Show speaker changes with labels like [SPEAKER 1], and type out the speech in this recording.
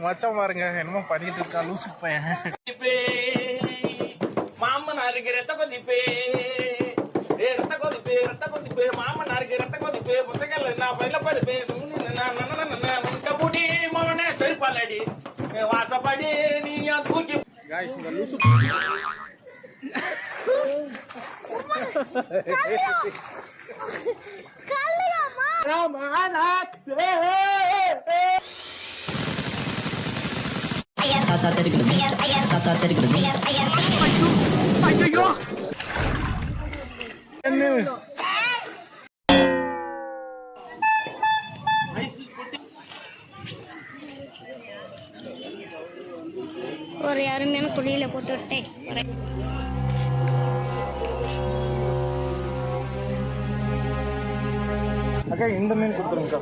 [SPEAKER 1] மச்சான் பாருங்க என்னமோ பண்ணிட்டு இருக்கா லூசு பையன்.
[SPEAKER 2] மாமனாருக்கு ரத்த கொதிப்பே, ரத்த கொதிப்பே, ரத்த கொதிப்பே, மாமனாருக்கு ரத்த கொதிப்பே, புத்தகல்ல நான் பயில பருப்பே, முடி மவனே செருப்பாலடி வாசப்படி நீ தூக்கி.
[SPEAKER 1] காய்ஸ் இந்த லூசு
[SPEAKER 3] ஒரு அருமையான குழியில போட்டு விட்டேன்.
[SPEAKER 1] அக்கா இந்த மீன் கொடுத்துருங்கக்கா.